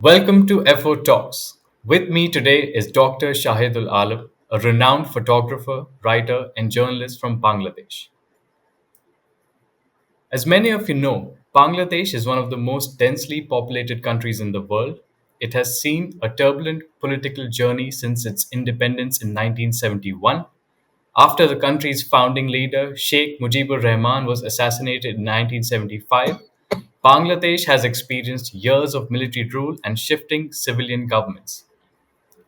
Welcome to FO Talks. With me today is Dr. Shahidul Alam, a renowned photographer, writer, and journalist from Bangladesh. As many of you know, Bangladesh is one of the most densely populated countries in the world. It has seen a turbulent political journey since its independence in 1971. After the country's founding leader, Sheikh Mujibur Rahman, was assassinated in 1975, Bangladesh has experienced years of military rule and shifting civilian governments.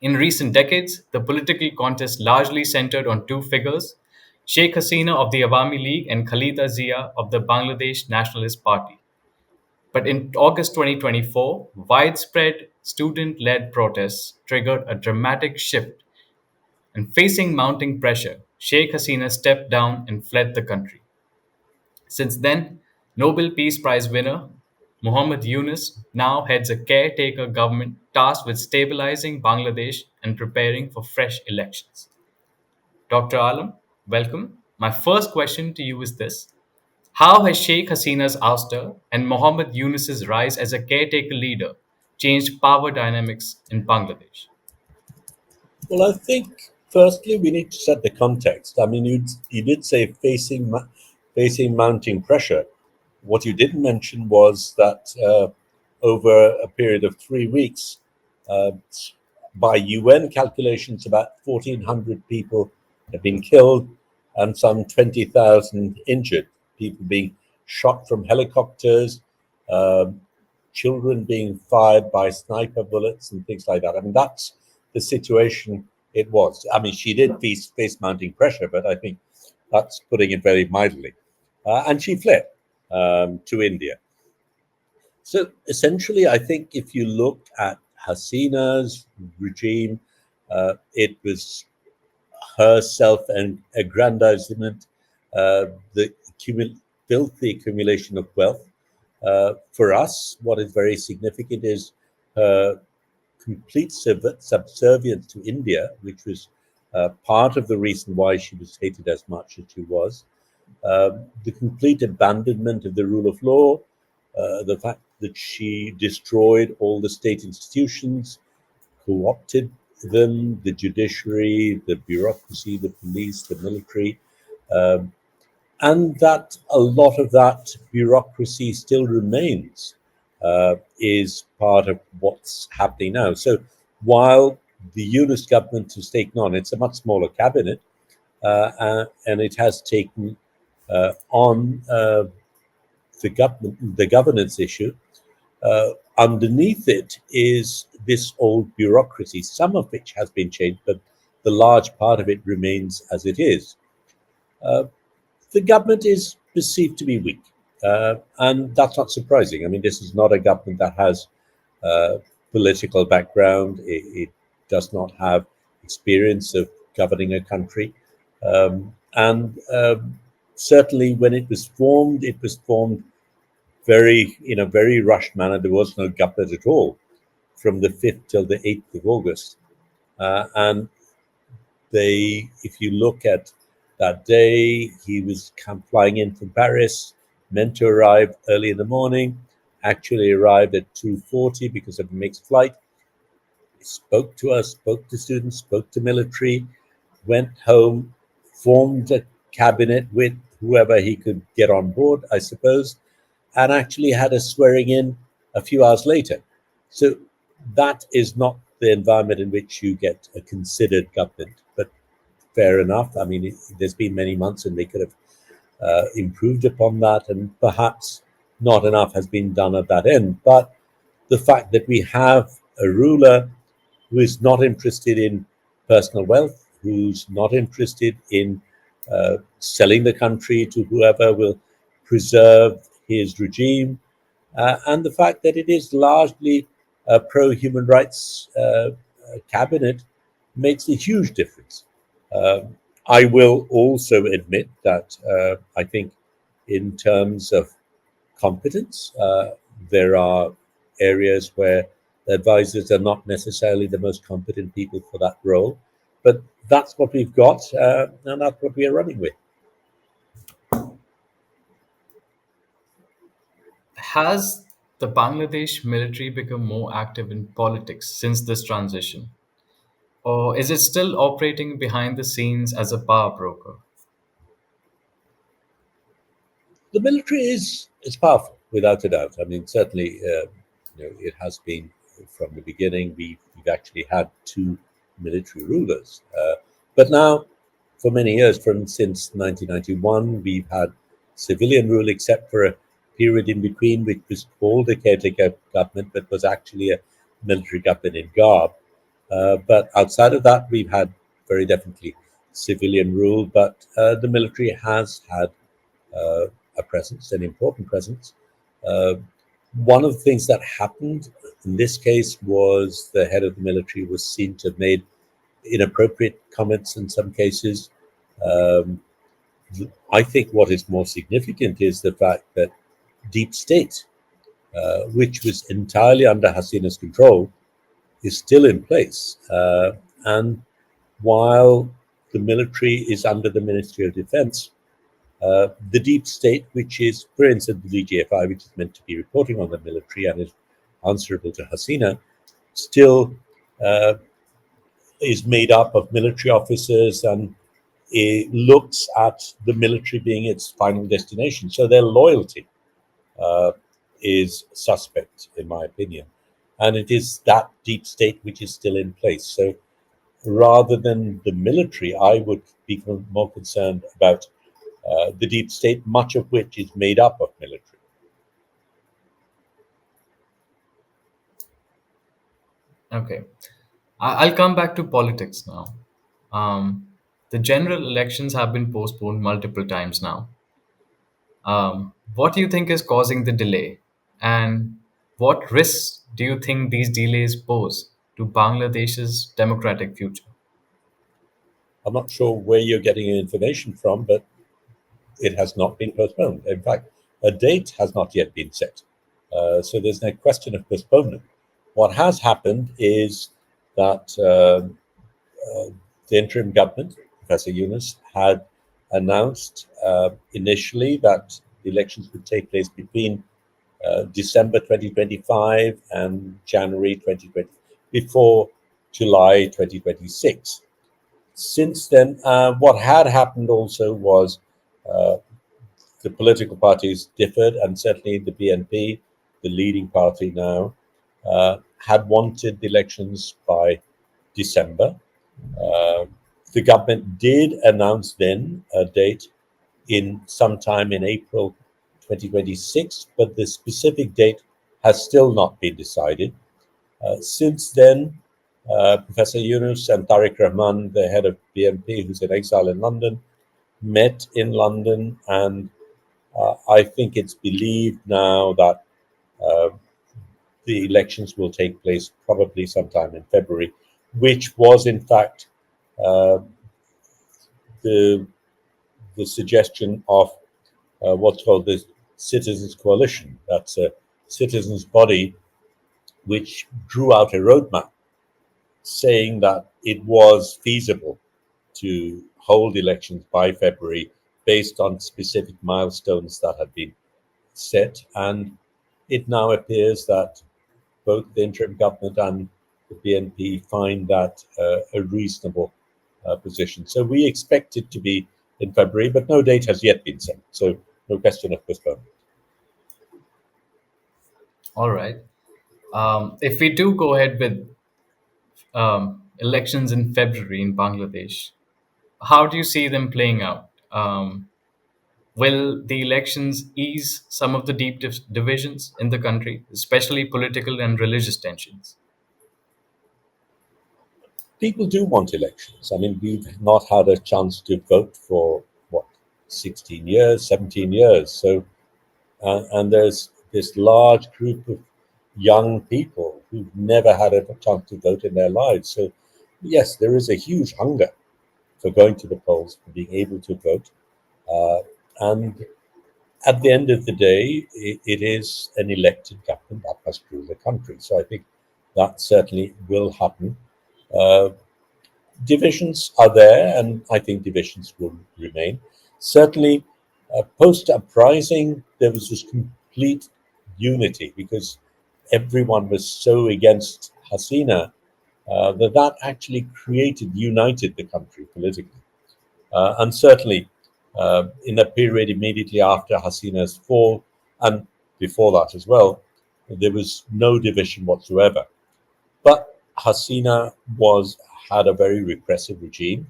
In recent decades, the political contest largely centered on two figures: Sheikh Hasina of the Awami League and Khalida Zia of the Bangladesh Nationalist Party. But in August 2024, widespread student led protests triggered a dramatic shift, and facing mounting pressure, Sheikh Hasina stepped down and fled the country. Since then, Nobel Peace Prize winner Muhammad Yunus now heads a caretaker government tasked with stabilizing Bangladesh and preparing for fresh elections. Dr. Alam, welcome. My first question to you is this: how has Sheikh Hasina's ouster and Muhammad Yunus's rise as a caretaker leader changed power dynamics in Bangladesh? Well, I think firstly we need to set the context. I mean, you did say facing mounting pressure. What you didn't mention was that over a period of 3 weeks, uh, by UN calculations, about 1,400 people have been killed and some 20,000 injured. People being shot from helicopters, um, children being fired by sniper bullets and things like that. I mean, that's the situation it was. I mean, she did face mounting pressure, but I think that's putting it very mildly. And she fled to India. So essentially, I think if you look at Hasina's regime, it was her self and aggrandizement, the filthy accumulation of wealth. For us, what is very significant is her complete subservience to India, which was part of the reason why she was hated as much as she was. The complete abandonment of the rule of law, the fact that she destroyed all the state institutions, co-opted them, the judiciary, the bureaucracy, the police, the military, um, and that a lot of that bureaucracy still remains, is part of what's happening now. So while the Yunus government has taken on, it's a much smaller cabinet, and it has taken on the governance issue. Underneath it is this old bureaucracy, some of which has been changed, but the large part of it remains as it is. Uh, the government is perceived to be weak, and that's not surprising. I mean, this is not a government that has political background. It does not have experience of governing a country, and certainly when it was formed very in a very rushed manner. There was no government at all from the 5th till the 8th of August. And if you look at that day, he was flying in from Paris, meant to arrive early in the morning, actually arrived at 2:40 because of a mixed flight. He spoke to us, spoke to students, spoke to military, went home, formed a cabinet with whoever he could get on board, I suppose, and actually had a swearing in a few hours later. So that is not the environment in which you get a considered government. But fair enough. I mean, there's been many months and they could have improved upon that, and perhaps not enough has been done at that end. But the fact that we have a ruler who is not interested in personal wealth, who's not interested in selling the country to whoever will preserve his regime, and the fact that it is largely a pro human rights cabinet makes a huge difference. Um, I will also admit that I think, in terms of competence, there are areas where the advisors are not necessarily the most competent people for that role. But that's what we've got, and that's what we are running with. Has the Bangladesh military become more active in politics since this transition? Or is it still operating behind the scenes as a power broker? The military is powerful, without a doubt. I mean, certainly, it has been from the beginning. We've actually had two military rulers, but now, for many years, from since 1991, we've had civilian rule, except for a period in between, which was called a caretaker government, but was actually a military government in garb. But outside of that, we've had very definitely civilian rule, but the military has had uh, a presence, an important presence. Uh, One of the things that happened in this case was the head of the military was seen to have made inappropriate comments in some cases. Um, I think what is more significant is the fact that deep state, which was entirely under Hasina's control, is still in place. And while the military is under the Ministry of Defense, the deep state, which is, for instance, the DGFI, which is meant to be reporting on the military and is answerable to Hasina, still uh, is made up of military officers, and it looks at the military being its final destination. So their loyalty uh, is suspect, in my opinion. And it is that deep state which is still in place. So rather than the military, I would be more concerned about the deep state, much of which is made up of military. Okay. I'll come back to politics now. The general elections have been postponed multiple times now. What do you think is causing the delay? And what risks do you think these delays pose to Bangladesh's democratic future? I'm not sure where you're getting your information from, but it has not been postponed. In fact, a date has not yet been set. So there's no question of postponement. What has happened is that the interim government, Professor Yunus, had announced initially that the elections would take place between December 2025 and January 2020, before July 2026. Since then, what had happened also was uh, the political parties differed, and certainly the BNP, the leading party now, had wanted the elections by December. Uh, the government did announce then a date in sometime in April 2026, but the specific date has still not been decided. Since then, Professor Yunus and Tariq Rahman, the head of BNP, who's in exile in London, met in London, and I think it's believed now that uh, the elections will take place probably sometime in February, which was in fact uh, the the suggestion of what's called the Citizens Coalition. That's a citizens body which drew out a roadmap saying that it was feasible to hold elections by February based on specific milestones that had been set. And it now appears that both the interim government and the BNP find that a reasonable position. So we expect it to be in February, but no date has yet been set. So no question of postponement. All right. If we do go ahead with elections in February in Bangladesh, how do you see them playing out? Will the elections ease some of the deep divisions in the country, especially political and religious tensions? People do want elections. I mean, we've not had a chance to vote for what, 16 years, 17 years. So, and there's this large group of young people who've never had a chance to vote in their lives. So, yes, there is a huge hunger for going to the polls, for being able to vote. Uh, and at the end of the day, it is an elected government that must rule the country. So I think that certainly will happen. Uh, Divisions are there, and I think divisions will remain. Certainly, post uprising, there was this complete unity because everyone was so against Hasina that actually united the country politically. And certainly in the period immediately after Hasina's fall and before that as well, there was no division whatsoever. But Hasina was had a very repressive regime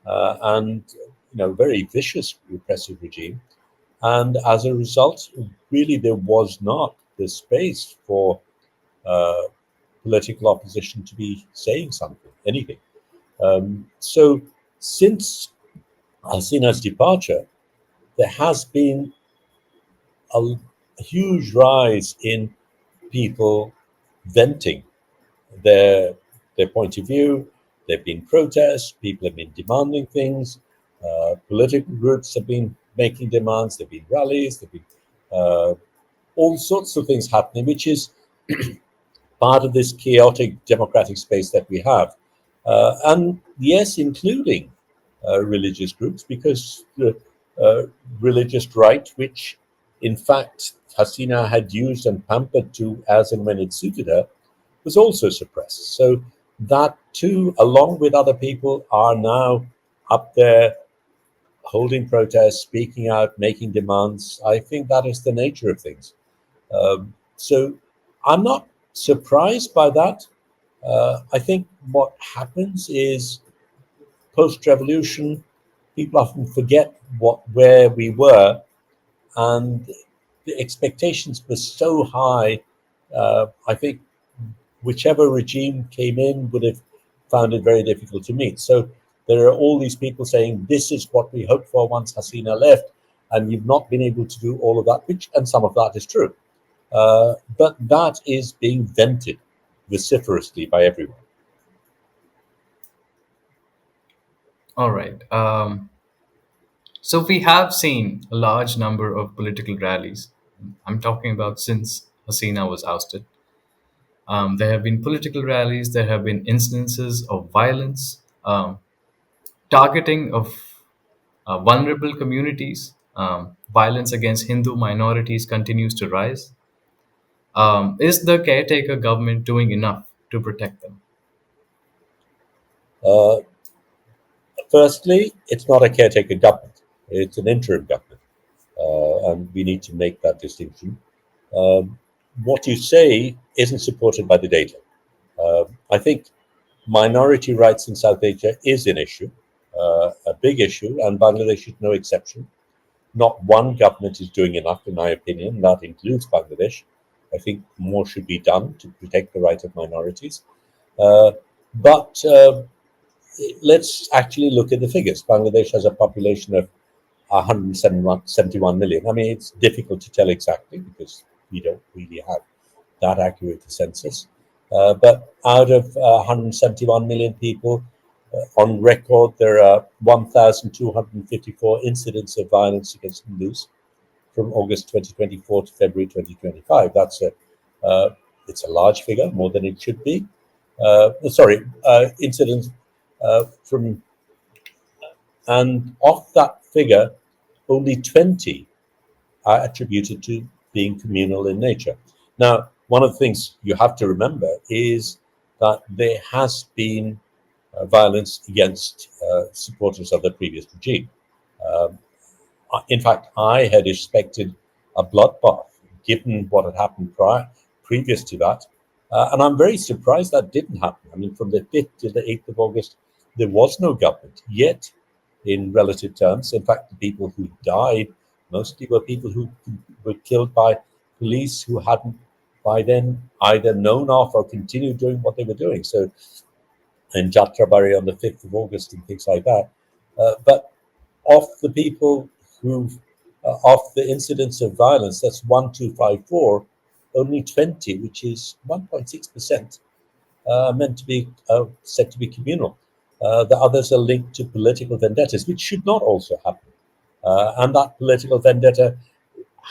and very vicious repressive regime, and as a result, really there was not the space for uh, political opposition to be saying something, anything. So since Hasina's departure, there has been a huge rise in people venting their their point of view. There have been protests. People have been demanding things. Political groups have been making demands. There have been rallies. There have been uh, all sorts of things happening, which is part of this chaotic democratic space that we have. And yes, including religious groups, because the uh, religious right, which in fact Hasina had used and pampered to as and when it suited her, was also suppressed. So that too, along with other people, are now up there holding protests, speaking out, making demands. I think that is the nature of things. So I'm not surprised by that. I think what happens is post-revolution, people often forget where we were, and the expectations were so high. I think whichever regime came in would have found it very difficult to meet. So there are all these people saying this is what we hoped for once Hasina left, and you've not been able to do all of that, which and some of that is true. But that is being vented vociferously by everyone. All right. So we have seen a large number of political rallies. I'm talking about since Hasina was ousted. There have been political rallies. There have been instances of violence, targeting of vulnerable communities. Violence against Hindu minorities continues to rise. Is the caretaker government doing enough to protect them? Uh, Firstly, it's not a caretaker government; it's an interim government, and we need to make that distinction. Um, what you say isn't supported by the data. I think minority rights in South Asia is an issue, a big issue, and Bangladesh is no exception. Not one government is doing enough, in my opinion. That includes Bangladesh. I think more should be done to protect the right of minorities. Uh, but let's actually look at the figures. Bangladesh has a population of 171 million. I mean, it's difficult to tell exactly because we don't really have that accurate a census. But out of 171 million people, on record, there are 1,254 incidents of violence against Hindus from August 2024 to February 2025. It's a large figure, more than it should be. Incidents from and of that figure, only 20 are attributed to being communal in nature. Now, one of the things you have to remember is that there has been violence against supporters of the previous regime. Um, in fact, I had expected a bloodbath given what had happened previous to that. And I'm very surprised that didn't happen. I mean, from the 5th to the 8th of August, there was no government. Yet, in relative terms, in fact, the people who died mostly were people who were killed by police who hadn't by then either known of or continued doing what they were doing. So, in Jatrabari on the 5th of August and things like that. But of the people of the incidents of violence, that's 1254, only 20, which is 1.6%, meant to be said to be communal. The others are linked to political vendettas, which should not also happen. And that political vendetta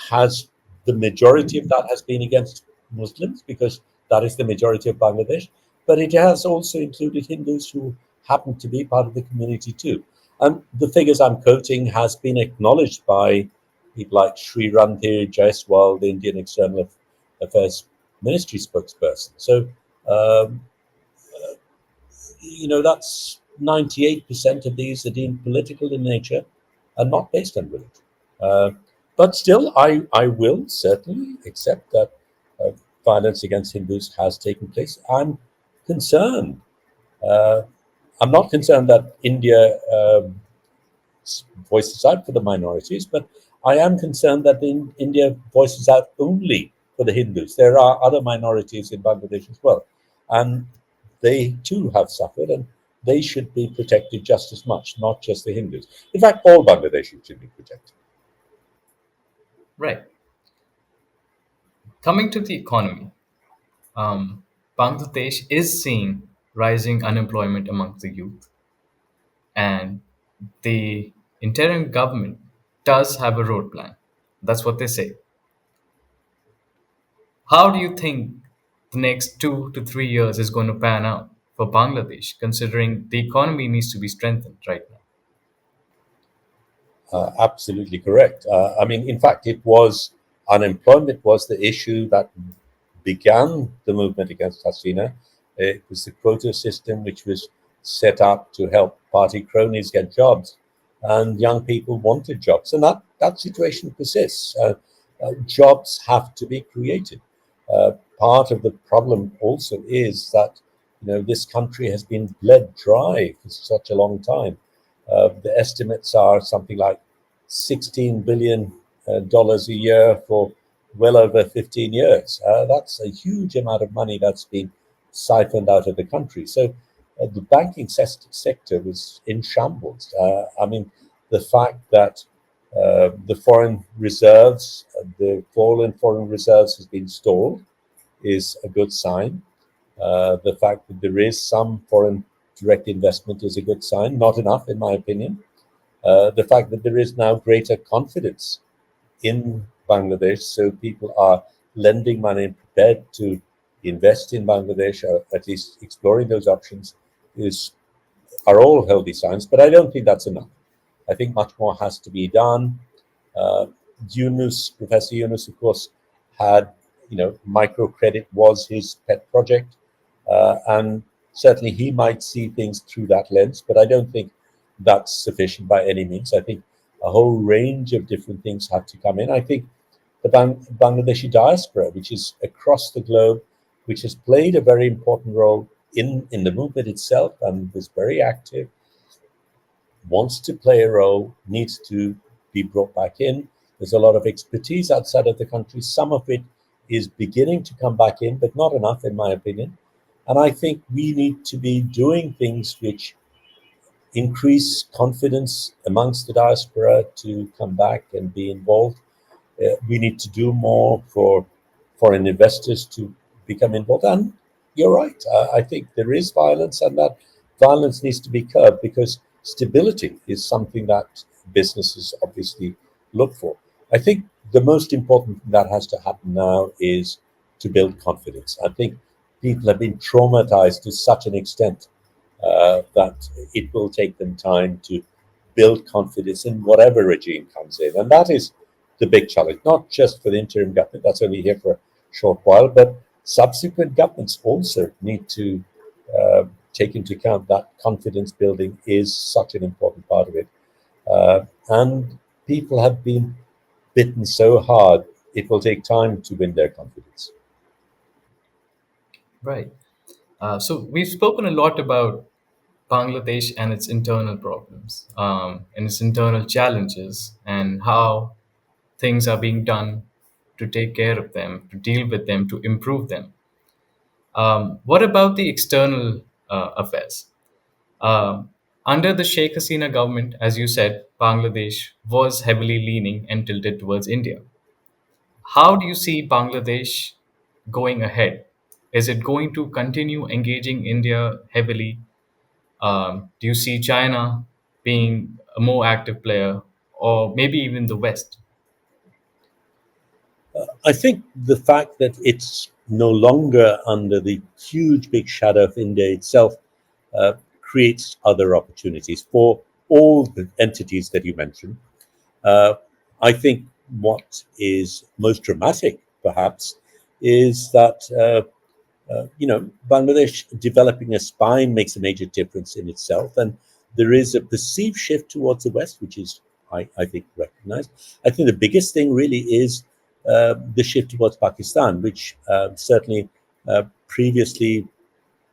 has the majority of that has been against Muslims because that is the majority of Bangladesh, but it has also included Hindus who happen to be part of the community too. And the figures I'm quoting has been acknowledged by people like Sri Randhir Jaiswal, the Indian External Affairs Ministry spokesperson. So, um, that's 98% of these are deemed political in nature and not based on religion. Uh, but still, I will certainly accept that uh, violence against Hindus has taken place. I'm concerned. Uh, I'm not concerned that India voices out for the minorities, but I am concerned that India voices out only for the Hindus. There are other minorities in Bangladesh as well, and they too have suffered, and they should be protected just as much, not just the Hindus. In fact, all Bangladeshis should be protected. Right. Coming to the economy, um, Bangladesh is seeing rising unemployment amongst the youth, and the interim government does have a road plan. That's what they say. How do you think the next 2 to 3 years is going to pan out for Bangladesh, considering the economy needs to be strengthened right now? Absolutely correct. I mean, in fact, it was unemployment was the issue that began the movement against Hasina. It was the quota system which was set up to help party cronies get jobs, and young people wanted jobs, and that situation persists. Jobs have to be created. Part of the problem also is that this country has been bled dry for such a long time. The estimates are something like $16 billion a year for well over 15 years. That's a huge amount of money that's been siphoned out of the country. So the banking sector was in shambles. I mean, the fact that the foreign reserves, the fall in foreign reserves has been stalled is a good sign. The fact that there is some foreign direct investment is a good sign, not enough, in my opinion. The fact that there is now greater confidence in Bangladesh, so people are lending money and prepared to invest in Bangladesh, or at least exploring those options, is are all healthy signs. But I don't think that's enough. I think much more has to be done. Uh, Professor Yunus, of course, had microcredit was his pet project, and certainly he might see things through that lens. But I don't think that's sufficient by any means. I think a whole range of different things have to come in. I think the Bangladeshi diaspora, which is across the globe, which has played a very important role in the movement itself and was very active, wants to play a role, needs to be brought back in. There's a lot of expertise outside of the country. Some of it is beginning to come back in, but not enough, in my opinion. And I think we need to be doing things which increase confidence amongst the diaspora to come back and be involved. We need to do more for foreign investors to become involved. And you're right. I think there is violence, and that violence needs to be curbed because stability is something that businesses obviously look for. I think the most important thing that has to happen now is to build confidence. I think people have been traumatized to such an extent that it will take them time to build confidence in whatever regime comes in. And that is the big challenge, not just for the interim government, that's only here for a short while, but subsequent governments also need to take into account that confidence building is such an important part of it. And people have been bitten so hard, it will take time to win their confidence. Right. So we've spoken a lot about Bangladesh and its internal problems, and its internal challenges, and how things are being done to take care of them, to deal with them, to improve them. What about the external affairs? Under the Sheikh Hasina government, as you said, Bangladesh was heavily leaning and tilted towards India. How do you see Bangladesh going ahead? Is it going to continue engaging India heavily? Do you see China being a more active player, or maybe even the West? I think the fact that it's no longer under the huge big shadow of India itself creates other opportunities for all the entities that you mentioned. Uh, I think what is most dramatic, perhaps, is that Bangladesh developing a spine makes a major difference in itself, and there is a perceived shift towards the West, which is, I think, recognized. I think the biggest thing really is the shift towards Pakistan, which certainly previously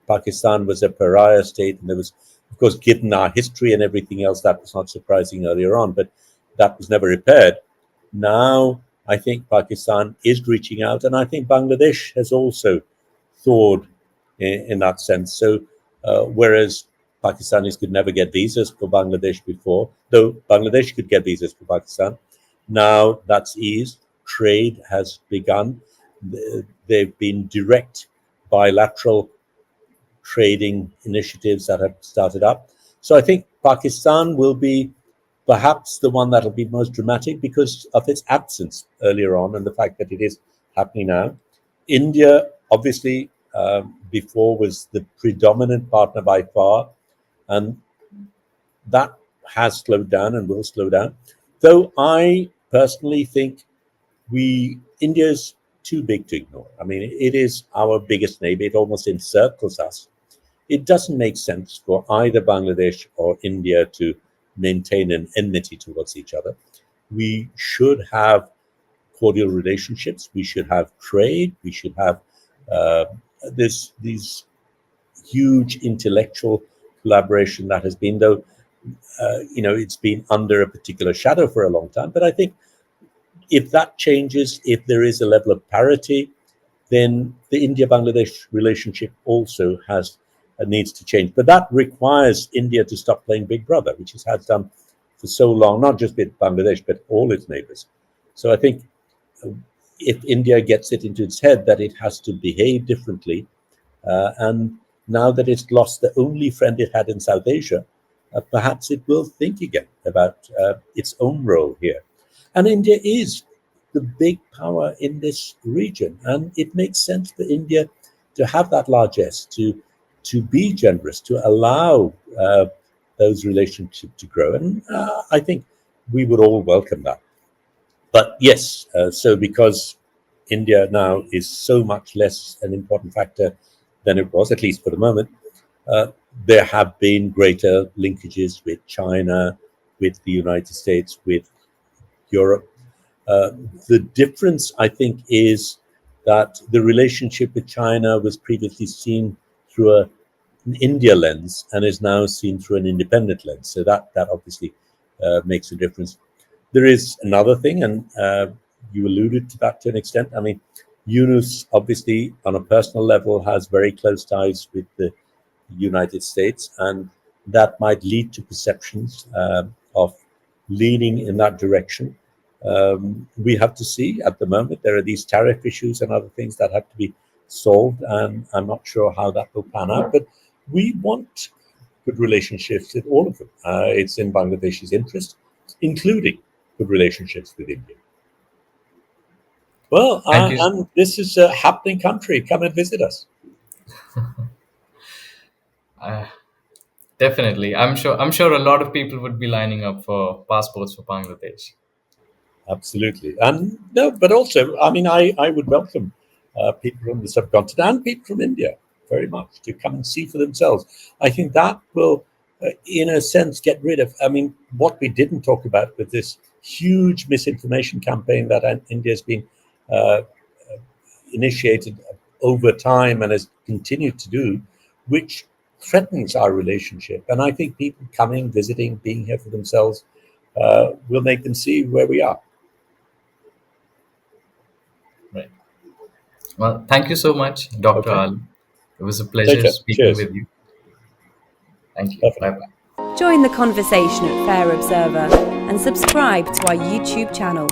Pakistan was a pariah state, and there was, of course, given our history and everything else, that was not surprising earlier on, but that was never repaired. Now, I think Pakistan is reaching out, and I think Bangladesh has also thawed in that sense. So, whereas Pakistanis could never get visas for Bangladesh before, though Bangladesh could get visas for Pakistan, now that's eased. Trade has begun. There've been direct bilateral trading initiatives that have started up. So I think Pakistan will be perhaps the one that'll be most dramatic because of its absence earlier on and the fact that it is happening now. India, obviously, before was the predominant partner by far, and that has slowed down and will slow down. Though I personally think India's too big to ignore. I mean, it is our biggest neighbor. It almost encircles us. It doesn't make sense for either Bangladesh or India to maintain an enmity towards each other. We should have cordial relationships. We should have trade. We should have these huge intellectual collaboration that has been, though, it's been under a particular shadow for a long time. But I think if that changes, if there is a level of parity, then the India-Bangladesh relationship also needs to change. But that requires India to stop playing Big Brother, which it has done for so long, not just with Bangladesh, but all its neighbors. So I think if India gets it into its head that it has to behave differently, and now that it's lost the only friend it had in South Asia, perhaps it will think again about its own role here. And India is the big power in this region, and it makes sense for India to have that largesse, to be generous, to allow those relationships to grow. And I think we would all welcome that. But yes, so because India now is so much less an important factor than it was, at least for the moment, there have been greater linkages with China, with the United States, with Europe. The difference, I think, is that the relationship with China was previously seen through an India lens and is now seen through an independent lens. So that obviously makes a difference. There is another thing, and you alluded to that to an extent. I mean, Yunus, obviously, on a personal level, has very close ties with the United States, and that might lead to perceptions of leaning in that direction. We have to see. At the moment, there are these tariff issues and other things that have to be solved, and I'm not sure how that will pan out. But we want good relationships with all of them. It's in Bangladesh's interest, including good relationships with India. Well, Thank you. and this is a happening country. Come and visit us. Definitely. I'm sure a lot of people would be lining up for passports for Bangladesh. Absolutely. And no, but also, I mean, I would welcome people from the subcontinent and people from India very much to come and see for themselves. I think that will, in a sense, get rid of, I mean, what we didn't talk about with this huge misinformation campaign that India has been initiated over time and has continued to do, which threatens our relationship. And I think people coming, visiting, being here for themselves will make them see where we are. Right. Well, thank you so much, Dr. Okay. Alam. It was a Take pleasure care. speaking Cheers. with you. Thank you. Perfect. Bye bye. Join the conversation at Fair Observer and subscribe to our YouTube channel.